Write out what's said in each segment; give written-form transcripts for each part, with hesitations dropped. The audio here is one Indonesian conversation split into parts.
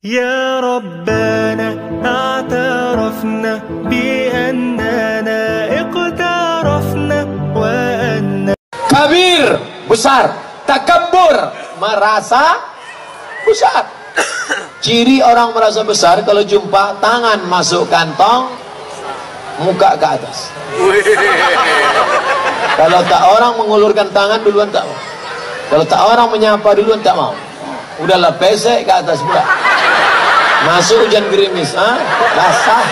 يا ربنا اعترفنا بأننا اقترفنا وأن kabir besar, takabur merasa besar. Ciri orang merasa besar kalau jumpa tangan masuk kantong, muka ke atas. Kalau tak orang mengulurkan tangan duluan tak mau. Kalau tak orang menyapa duluan tak mau. Udahlah pesek ke atas pula. Masuk hujan gerimis, basah.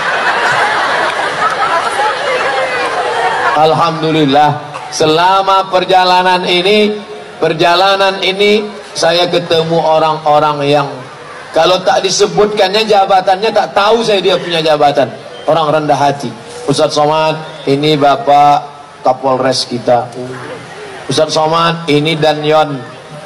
Alhamdulillah, selama perjalanan ini saya ketemu orang-orang yang kalau tak disebutkannya jabatannya tak tahu saya dia punya jabatan. Orang rendah hati. Ustadz Somad, ini Bapak Kapolres kita. Ustadz Somad, ini dan Yon,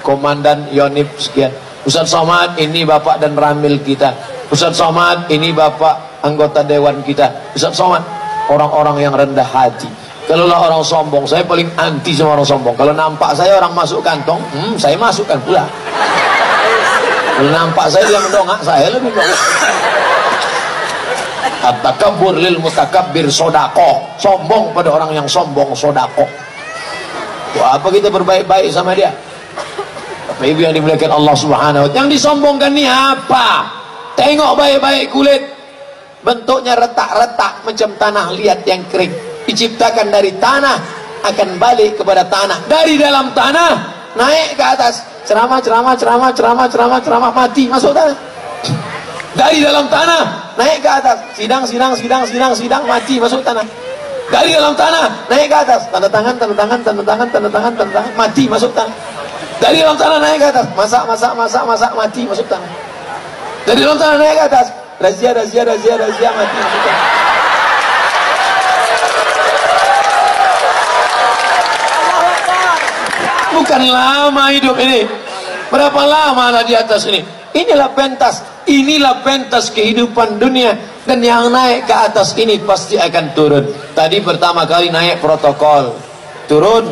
Komandan Yonif sekian. Ustadz Somad, ini Bapak dan Ramil kita. Ustadz Somad, ini Bapak anggota dewan kita. Ustadz Somad, orang-orang yang rendah hati. Kalau lah orang sombong, saya paling anti sama orang sombong. Kalau nampak saya orang masuk kantong, saya masukkan pula. Kalau nampak saya yang mendongak, saya lebih dongak. At-takabbur lil mutakabbir sodako. Sombong pada orang yang sombong sodako. Wah, apa kita berbaik-baik sama dia? Bapak Ibu yang dimuliakan Allah Subhanahu wa ta'ala, yang disombongkan ni apa? Tengok baik-baik kulit, bentuknya retak-retak macam tanah liat yang kering. Diciptakan dari tanah, akan balik kepada tanah. Dari dalam tanah naik ke atas. Ceramah, mati masuk tanah. Dari dalam tanah naik ke atas. Sidang, mati masuk tanah. Dari dalam tanah naik ke atas. Tanda tangan, mati masuk tanah. Dari dalam tanah naik ke atas. Masak, mati masuk tanah. Dari dalam tanah naik ke atas. Razia, mati masuk tanah. Bukan lama hidup ini. Berapa lama ada di atas ini? Inilah pentas kehidupan dunia. Dan yang naik ke atas ini pasti akan turun. Tadi pertama kali naik protokol, turun.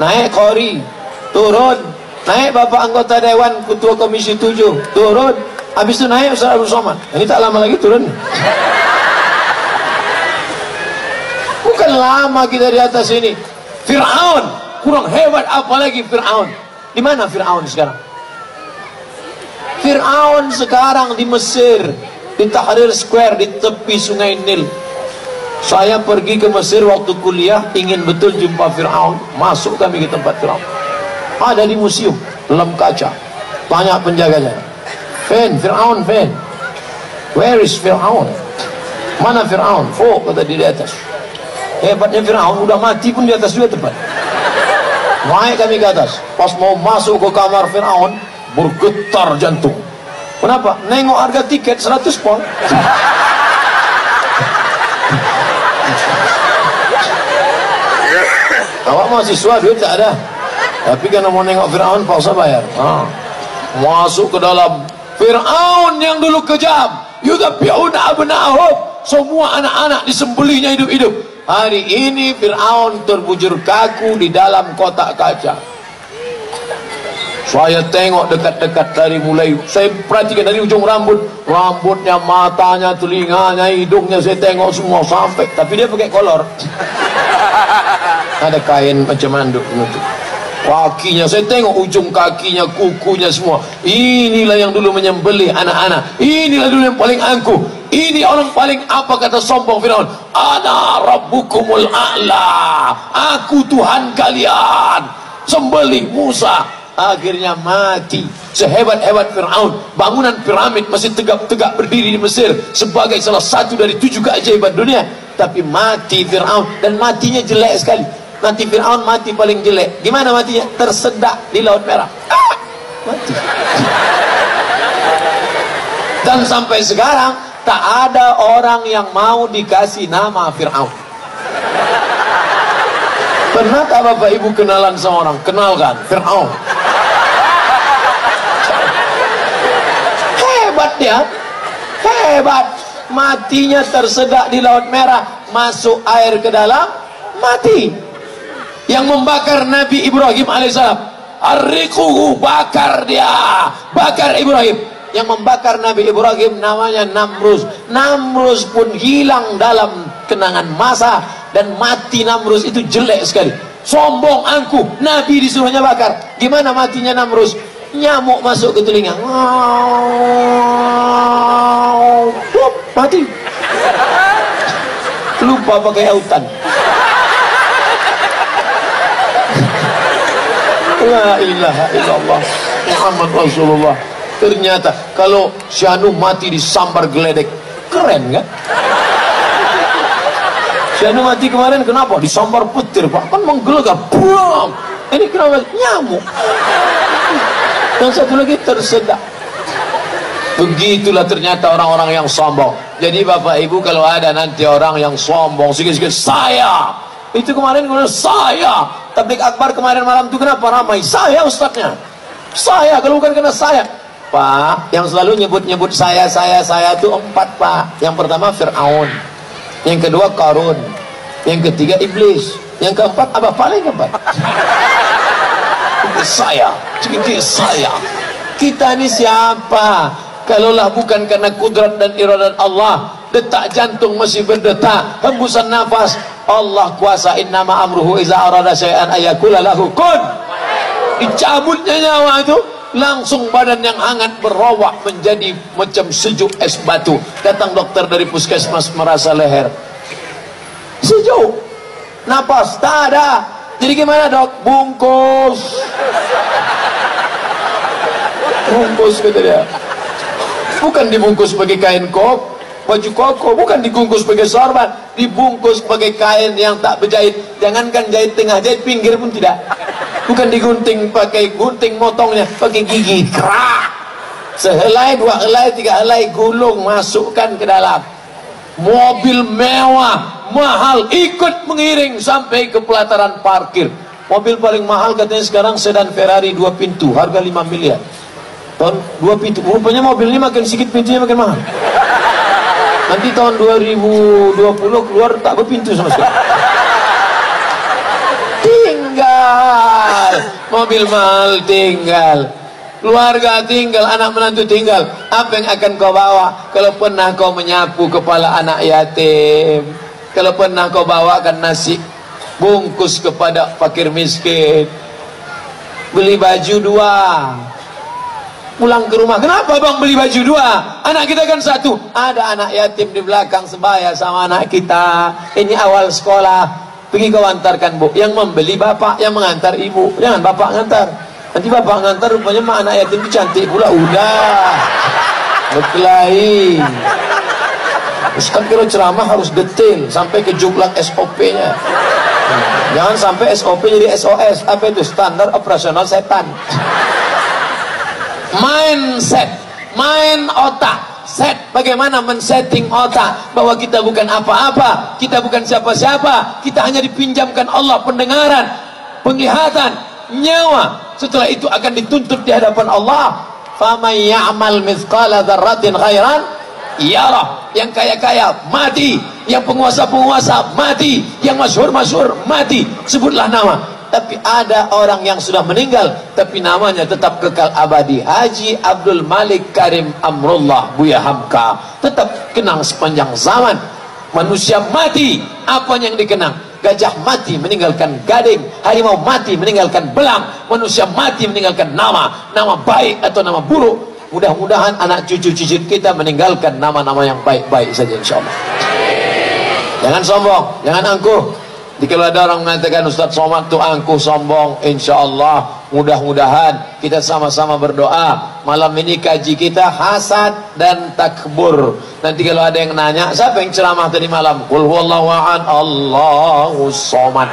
Naik kori, turun. Naik Bapak anggota dewan, ketua komisi 7, turun. Habis itu naik Ustaz Abdul Somad. Ini tak lama lagi turun. Bukan lama kita di atas ini. Fir'aun kurang hebat apalagi Fir'aun. Di mana Fir'aun sekarang? Fir'aun sekarang di Mesir, di Tahrir Square, di tepi sungai Nil. Saya pergi ke Mesir waktu kuliah, ingin betul jumpa Fir'aun. Masuk kami ke tempat Fir'aun. Ada di museum, dalam kaca. Banyak penjaganya. Fir'aun. Where is Fir'aun? Mana Fir'aun? Oh, kata di atas. Hebatnya Fir'aun, udah mati pun di atas juga tempat. Naik kami ke atas. Pas mau masuk ke kamar Fir'aun, bergetar jantung. Kenapa? Nengok harga tiket 100 pon. Awak mahasiswa duit tak ada, tapi karena mau nengok Fir'aun paksa bayar. Masuk ke dalam. Fir'aun yang dulu kejam, yudabbi'una abna'ahum, semua anak-anak disembelihnya hidup-hidup. Hari ini Fir'aun terbujur kaku di dalam kotak kaca. Saya tengok dekat-dekat dari mulai, saya perhatikan dari ujung rambutnya, matanya, telinganya, hidungnya, saya tengok semua sampai. Tapi dia pakai kolor. Ada kain macam manduk menutup. Kakinya, saya tengok ujung kakinya, kukunya semua. Inilah yang dulu menyembelih anak-anak. Inilah dulu yang paling angkuh. Ini orang paling apa kata sombong Firaun? Ana rabbukumul a'la. Aku Tuhan kalian. Sembelih Musa. Akhirnya mati. Sehebat-hebat Fir'aun, bangunan piramid masih tegak-tegak berdiri di Mesir sebagai salah satu dari 7 keajaiban dunia. Tapi mati Fir'aun, dan matinya jelek sekali. Nanti Fir'aun mati paling jelek. Gimana matinya? Tersedak di Laut Merah. Mati. Dan sampai sekarang tak ada orang yang mau dikasih nama Fir'aun. Pernah tak Bapak Ibu kenalan sama orang? Kenalkan, Fir'aun. Hebat dia, hebat. Matinya tersedak di Laut Merah, masuk air ke dalam, mati. Yang membakar Nabi Ibrahim alaihissalam, arriquhu, bakar dia, bakar Ibrahim. yang membakar Nabi Ibrahim namanya Namrus. Namrus pun hilang dalam kenangan masa dan mati. Namrus itu jelek sekali. Sombong angkuh, Nabi disuruhnya bakar. Gimana matinya Namrus? Nyamuk masuk ke telinga, mati. Lupa pakai autan. La ilaha illallah Muhammad Rasulullah. Ternyata kalau Syahnu mati disambar geledek, keren kan? Syahnu mati kemarin kenapa? Disambar petir, Pak, kan menggelegar. Buang. Ini kenapa? Nyamuk. Dan satu lagi tersedak. Begitulah ternyata orang-orang yang sombong. Jadi Bapak Ibu kalau ada nanti orang yang sombong sikit-sikit, saya itu kemarin saya tabligh akbar kemarin malam itu kenapa ramai? Saya ustadznya, saya. Kalau bukan karena saya, Pak, yang selalu nyebut-nyebut saya itu 4, Pak. Yang pertama Fir'aun, yang kedua Qarun, yang ketiga Iblis, yang keempat apa paling keempat? Saya. Kita ini siapa? Kalaulah bukan karena kudrat dan iradat Allah, detak jantung masih berdetak, hembusan nafas, Allah kuasa. Innama amruhu iza arada syai'an ayakula lahu kun. Dicabutnya nyawa itu, langsung badan yang hangat berowak menjadi macam sejuk es batu. Datang dokter dari puskesmas merasa leher sejuk, napas tak ada. Jadi gimana dok? Bungkus kata dia. Bukan dibungkus pakai kain baju koko, bukan dibungkus pakai sorban, dibungkus pakai kain yang tak berjahit. Jangankan jahit tengah, jahit pinggir pun tidak. Bukan digunting pakai gunting motongnya, pakai gigi kerak. Sehelai, 2 helai, 3 helai gulung, masukkan ke dalam. Mobil mewah, mahal, ikut mengiring sampai ke pelataran parkir. Mobil paling mahal katanya sekarang sedan Ferrari 2 pintu, harga 5 miliar. Tahun 2 pintu, rupanya mobil ini makin sedikit pintunya makin mahal. Nanti tahun 2020 keluar tak berpintu sama sekali. Tinggal mobil mahal, tinggal keluarga, tinggal anak menantu, tinggal. Apa yang akan kau bawa? Kalau pernah kau menyapu kepala anak yatim, kalau pernah kau bawakan nasi bungkus kepada fakir miskin, beli baju 2, pulang ke rumah, kenapa bang beli baju 2? Anak kita kan 1. Ada anak yatim di belakang sebaya sama anak kita. Ini awal sekolah. Pergi kau antarkan, Bu. Yang membeli bapak, yang mengantar ibu. Jangan bapak ngantar. Nanti bapak ngantar rupanya mak anak yatim itu cantik pula. Udah berkelahi. Terus kan kalau ceramah harus detail sampai ke jumlah SOP-nya. Jangan sampai SOP jadi SOS. Apa itu? Standar operasional setan. Mindset, main otak, set. Bagaimana men-setting otak bahwa kita bukan apa-apa, kita bukan siapa-siapa, kita hanya dipinjamkan Allah pendengaran, penglihatan, nyawa. Setelah itu akan dituntut di hadapan Allah. Faman ya'mal mithqala dzarratin khairan yarah. Yang kaya-kaya mati, yang penguasa-penguasa mati, yang masyhur-masyhur mati. Sebutlah nama. Tapi ada orang yang sudah meninggal tapi namanya tetap kekal abadi. Haji Abdul Malik Karim Amrullah Buya Hamka tetap kenang sepanjang zaman. Manusia mati, apa yang dikenang? Gajah mati meninggalkan gading, harimau mati meninggalkan belang, manusia mati meninggalkan nama baik atau nama buruk. Mudah-mudahan anak cucu-cucu kita meninggalkan nama-nama yang baik-baik saja insyaallah. Jangan sombong, jangan angkuh. Jadi kalau ada orang mengatakan Ustaz Somad itu angkuh, sombong, insya Allah mudah-mudahan kita sama-sama berdoa. Malam ini kaji kita hasad dan takbur. Nanti kalau ada yang nanya, siapa yang ceramah tadi malam? Qul huwallahu ahad, Allahus somad.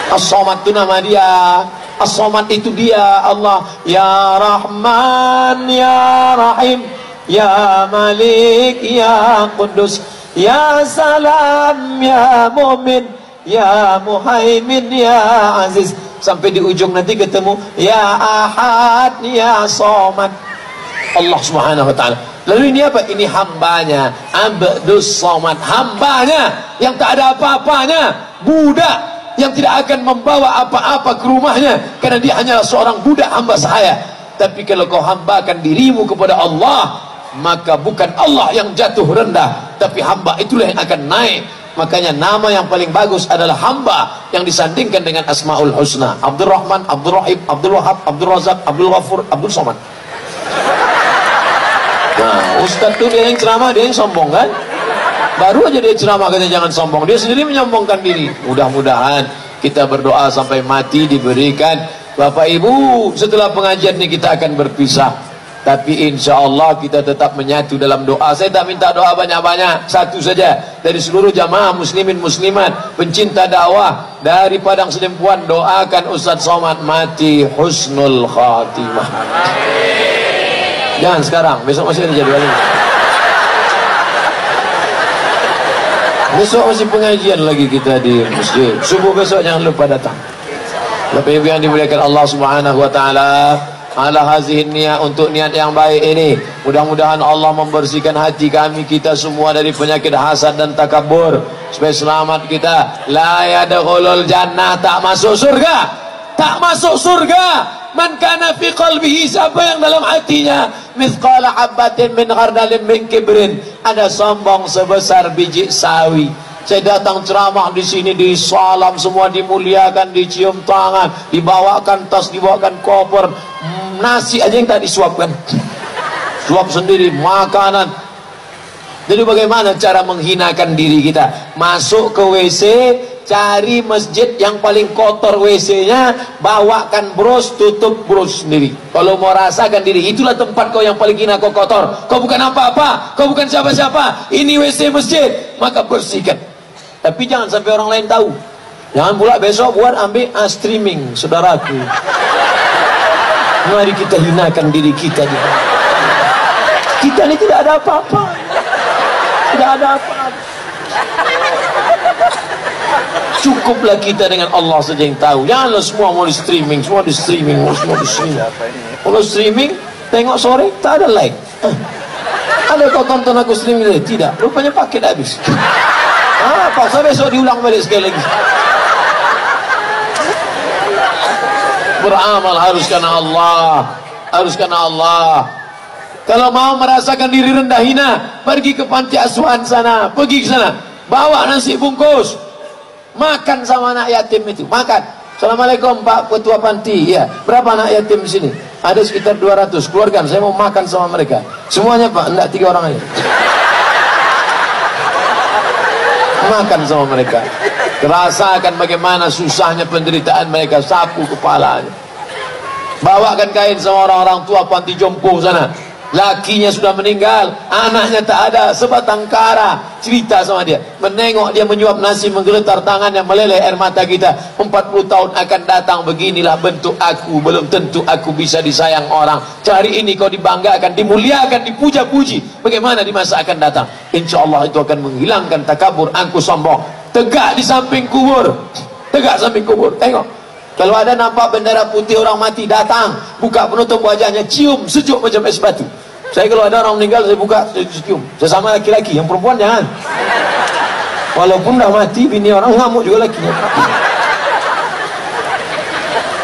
As-Somad itu nama dia. As-Somad itu dia Allah. Ya Rahman, Ya Rahim, Ya Malik, Ya Qudus, Ya Salam, Ya Mu'min, Ya Muhaimin, Ya Aziz. Sampai di ujung nanti ketemu Ya Ahad, Ya Somad. Allah subhanahu wa ta'ala. Lalu ini apa? Ini hambanya, Abdus Somad, hambanya yang tak ada apa-apanya, budak yang tidak akan membawa apa-apa ke rumahnya karena dia hanyalah seorang budak hamba saya. Tapi kalau kau hambakan dirimu kepada Allah, maka bukan Allah yang jatuh rendah, tapi hamba itulah yang akan naik. Makanya nama yang paling bagus adalah hamba yang disandingkan dengan Asmaul Husna. Abdul Rahman, Abdul Rahim, Abdul Wahab, Abdul Razak, Abdul Ghafur, Abdul Somad. Nah, Ustaz tuh dia yang ceramah, dia yang sombong kan? Baru aja dia ceramah katanya jangan sombong, dia sendiri menyombongkan diri. Mudah-mudahan kita berdoa sampai mati diberikan. Bapak Ibu, setelah pengajian ini kita akan berpisah. Tapi insya Allah kita tetap menyatu dalam doa. Saya tak minta doa banyak-banyak, satu saja dari seluruh jamaah muslimin muslimat pencinta dakwah dari Padang Sedempuan, doakan Ustaz Somad mati husnul khatimah. Jangan sekarang, besok masih ada jadwal ini. Besok masih pengajian lagi kita di masjid. Subuh besok jangan lupa datang. Bapak Ibu yang dimuliakan Allah Subhanahu wa taala, ala hazihin niat, untuk niat yang baik ini, mudah-mudahan Allah membersihkan hati kami kita semua dari penyakit hasad dan takabur, supaya selamat kita. La yadkhulul jannah, tak masuk surga, tak masuk surga man kana fi qalbihi, siapa yang dalam hatinya mithqala habatin min khardalin min kibrin, ada sombong sebesar biji sawi. Saya datang ceramah di sini, disalam semua, dimuliakan, dicium tangan, dibawakan tas, dibawakan koper, nasi aja yang tak disuapkan, suap sendiri, makanan. Jadi bagaimana cara menghinakan diri kita? Masuk ke WC, cari masjid yang paling kotor WC-nya, bawakan bros, tutup bros sendiri. Kalau mau rasakan diri, itulah tempat kau yang paling hina, kau kotor, kau bukan apa-apa, kau bukan siapa-siapa, ini WC masjid, maka bersihkan. Tapi jangan sampai orang lain tahu. Jangan pula besok buat ambil streaming, saudaraku. Mari kita hinakan diri kita. Kita ini tidak ada apa-apa, tidak ada apa-apa. Cukuplah kita dengan Allah saja yang tahu. Janganlah semua mau di streaming, semua di streaming, semua di streaming. Kalau streaming, tengok sore tak ada like. Ada kau tonton aku streaming? Tidak, rupanya paket habis. Paksa besok diulang balik sekali lagi. Beramal harus karena Allah, harus karena Allah. Kalau mau merasakan diri rendah hina, pergi ke panti asuhan sana, pergi ke sana, bawa nasi bungkus, makan sama anak yatim itu, makan. Assalamualaikum Pak Ketua Panti, ya berapa anak yatim di sini? Ada sekitar 200, keluarkan, saya mau makan sama mereka. Semuanya Pak, enggak 3 orang aja. Makan sama mereka, rasakan bagaimana susahnya penderitaan mereka, sapu kepalanya. Bawakan kain sama orang-orang tua panti jompo sana, lakinya sudah meninggal, anaknya tak ada, sebatang kara, cerita sama dia, menengok dia menyuap nasi, menggeletar tangannya, meleleh air mata kita. 40 tahun akan datang, beginilah bentuk aku, belum tentu aku bisa disayang orang. Hari ini kau dibanggakan, dimuliakan, dipuja-puji, bagaimana di masa akan datang? Insya Allah itu akan menghilangkan takabur, angku sombong. Tegak di samping kubur, tegak samping kubur, tengok. Kalau ada nampak bendera putih orang mati, datang, buka penutup wajahnya, cium, sejuk macam es batu. Saya kalau ada orang meninggal, saya buka, saya cium. Sesama laki-laki, yang perempuan jangan. Walaupun dah mati, bini orang ngamuk juga lakinya.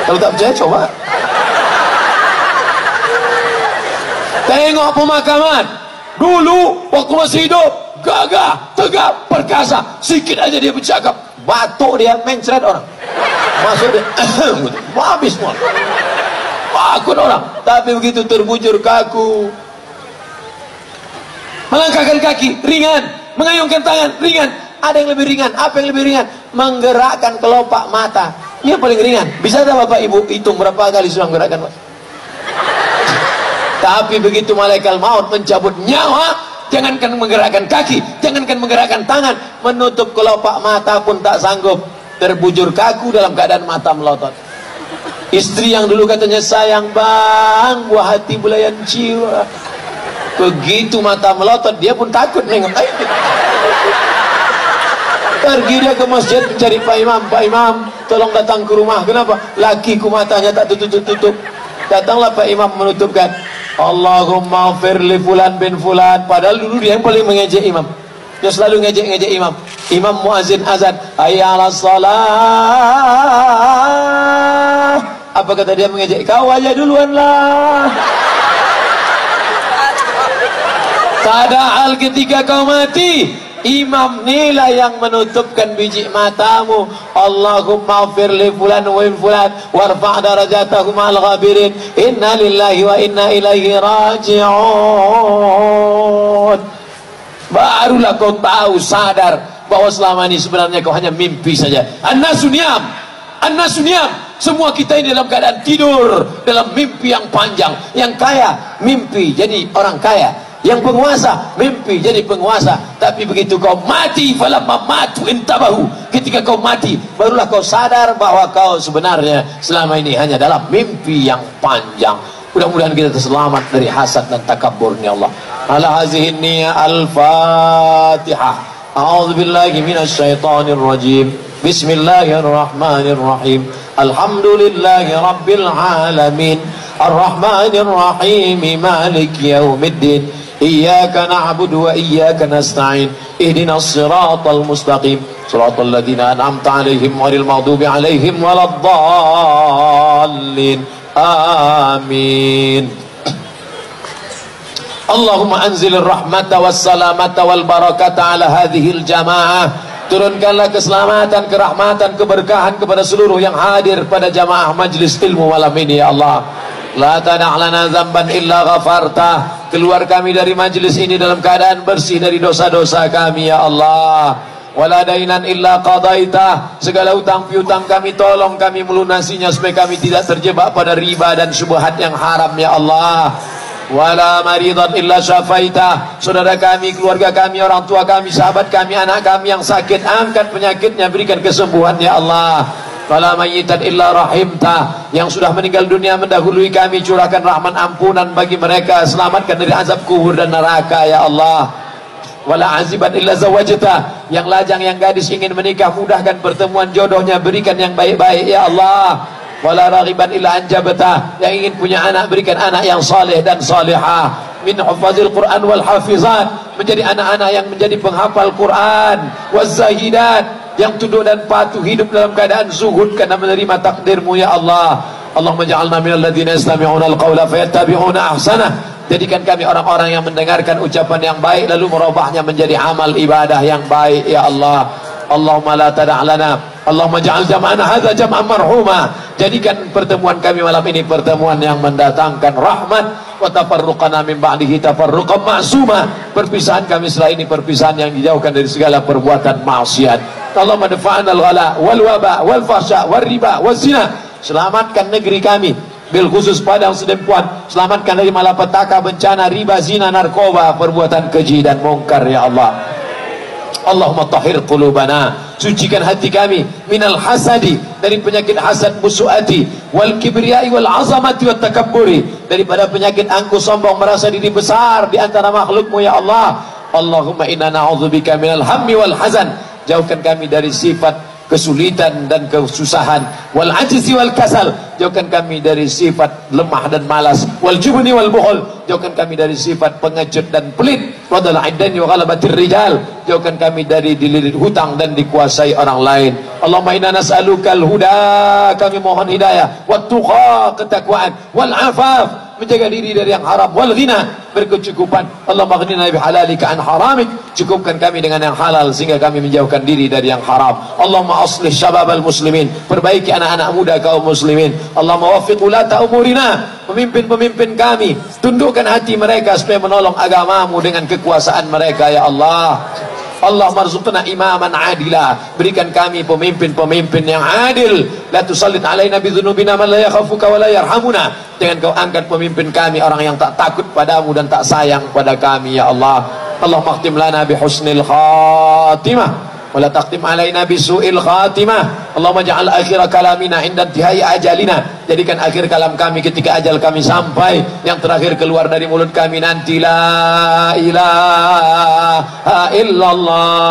Kalau tak percaya, coba. Tengok pemakaman. Dulu, waktu masih hidup, gagah, tegap, perkasa. Sikit aja dia bercakap, batuk dia, mencret orang. Masuk dia, habis semua. Takut orang. Tapi begitu terbujur kaku, melangkahkan kaki, ringan. Mengayunkan tangan, ringan. Ada yang lebih ringan. Apa yang lebih ringan? Menggerakkan kelopak mata. Ini yang paling ringan. Bisa tak Bapak Ibu hitung berapa kali sudah menggerakkan? Tapi begitu malaikat maut mencabut nyawa, jangankan menggerakkan kaki, jangankan menggerakkan tangan, menutup kelopak mata pun tak sanggup. Terbujur kaku dalam keadaan mata melotot. Istri yang dulu katanya sayang bang, buah hati belayan jiwa, begitu mata melotot dia pun takut nengok. Pergi dia ke masjid mencari Pak Imam. Pak Imam tolong datang ke rumah. Kenapa? Lakiku matanya tak tutup-tutup. Datanglah Pak Imam menutupkan, Allahumma firli fulan bin fulan. Padahal dulu dia yang paling mengejek imam. Dia selalu ngejek-ngejek imam. Imam muazin azan, hayya 'alas shalah, Apa kata dia mengejek? Kau aja duluan lah. Padahal ketika kau mati, imam nila yang menutupkan biji matamu. Allahumma ighfir li fulan wa fulan warfa' darajatahum al ghabirin. Inna lillahi wa inna ilaihi raji'un. Barulah kau tahu, sadar bahwa selama ini sebenarnya kau hanya mimpi saja. An-nasuniyam, an-nasuniyam. Semua kita ini dalam keadaan tidur, dalam mimpi yang panjang. Yang kaya mimpi jadi orang kaya, yang penguasa mimpi jadi penguasa. Tapi begitu kau mati, falamma matu intabahu, ketika kau mati barulah kau sadar bahwa kau sebenarnya selama ini hanya dalam mimpi yang panjang. Mudah-mudahan kita terselamat dari hasad dan takabburnya Allah. Ala hazihi niyya al-Fatihah. A'udzu billahi minasy syaithanir rajim. Bismillahirrahmanirrahim. Alhamdulillahi rabbil alamin. Ar-Rahmanir Rahim. Maliki yaumiddin. Iyyaka na'budu wa iyyaka nasta'in. Ihdinas siratal mustaqim. Siratal ladzina an'amta 'alaihim ghairil maghdubi 'alaihim waladdallin. Amin. Allahumma anzilir rahmata wassalamata wal barakata ala hadhil jamaah. Turunkanlah keselamatan, kerahmatan, keberkahan kepada seluruh yang hadir pada jamaah majlis ilmu malam ini ya Allah. La tada' lana dzamban illa ghafartah. Keluar kami dari majlis ini dalam keadaan bersih dari dosa-dosa kami ya Allah. Wala dainan illa qadaitah. Segala utang piutang kami tolong kami melunasinya supaya kami tidak terjebak pada riba dan syubhat yang haram ya Allah. Wala maridan illa syafaitah. Saudara kami, keluarga kami, orang tua kami, sahabat kami, anak kami yang sakit, angkat penyakitnya, berikan kesembuhan ya Allah. Wala mayyitan illa rahimtah. Yang sudah meninggal dunia mendahului kami, curahkan rahmat ampunan bagi mereka, selamatkan dari azab kubur dan neraka ya Allah. Wala aziban illa zawajta. Yang lajang, yang gadis ingin menikah, mudahkan pertemuan jodohnya, berikan yang baik-baik ya Allah. Wala raghiban illa anjabta. Yang ingin punya anak, berikan anak yang saleh dan salihah. Min hufazil Quran wal hafizat. Menjadi anak-anak yang menjadi penghafal Quran. Wazzahidat, yang tunduk dan patuh, hidup dalam keadaan zuhud karena menerima takdirmu ya Allah. Allahumma ja'alna minal ladzina yastami'una al-qawla fayattabi'una ahsanah. Jadikan kami orang-orang yang mendengarkan ucapan yang baik lalu merubahnya menjadi amal ibadah yang baik ya Allah. Allahumma la tada' lana, Allahumma ja'al jam'ana hadza jam'an marhuma. Jadikan pertemuan kami malam ini pertemuan yang mendatangkan rahmat. Wa tafarruqana min ba'dihi tafarruqan ma'suma. Perpisahan kami setelah ini perpisahan yang dijauhkan dari segala perbuatan maksiat. Allahumma dafa'na al-ghala wal waba wal fahsya wal riba wal zina. Selamatkan negeri kami, bil khusus Padang Sedempuan. Selamatkan dari malapetaka, bencana, riba, zina, narkoba, perbuatan keji dan mungkar ya Allah. Allahumma tahhir qulubana, sucikan hati kami minal hasadi, dari penyakit hasad, musuati, wal kibriyai wal azamati wat takabburi, daripada penyakit angkuh, sombong, merasa diri besar di antara makhlukmu ya Allah. Allahumma inna na'udzubika minal hammi wal hazan. Jauhkan kami dari sifat kesulitan dan kesusahan, wal ajzi wal kasal. Jauhkan kami dari sifat lemah dan malas, wal jubni wal bukhul. Jauhkan kami dari sifat pengecut dan pelit, wadal aidani wa ghalabatir rijal. Jauhkan kami dari dililit hutang dan dikuasai orang lain. Allahumma inna nas'alukal huda, kami mohon hidayah, wat tuqa, ketakwaan, wal afaf, menjaga diri dari yang haram, wal ghina, berkecukupan. Allahumma aghnina bihalalika an haramik, cukupkan kami dengan yang halal sehingga kami menjauhkan diri dari yang haram. Allahumma aslih syababal muslimin, perbaiki anak-anak muda kaum muslimin. Allahumma waffiq ulata umurina, pemimpin-pemimpin kami, tundukkan hati mereka supaya menolong agamamu dengan kekuasaan mereka ya Allah. Allahumma arzuqna imaman adila, berikan kami pemimpin-pemimpin yang adil. La tusallit alaina bidzunubina man la yakhafuka wa la yarhamuna. Jangan kau angkat pemimpin kami orang yang tak takut padamu dan tak sayang pada kami ya Allah. Allahumma khtim lana bihusnil khatimah wa la taqtim alaina bisu'il khatimah. Allahumma ja'al akhir kalamina inda intihai ajalina. Jadikan akhir kalam kami ketika ajal kami sampai, yang terakhir keluar dari mulut kami nanti la ilaha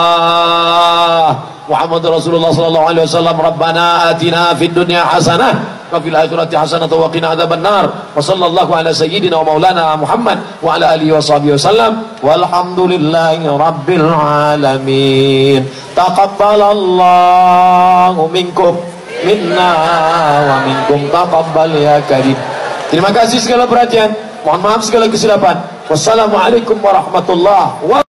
illallah Muhammadur Rasulullah sallallahu alaihi wasallam. Rabbana atina fid dunya hasanah wa fil akhirati hasanah wa qina adzabannar. Wa sallallahu ala sayyidina wa maulana Muhammad wa ala alihi washabihi wasallam. Walhamdulillahi rabbil alamin. Taqabbalallahu minkum minna wa minkum taqabbal ya karim. Terima kasih segala perhatian, mohon maaf segala kesilapan. Wassalamualaikum warahmatullahi wabarakatuh.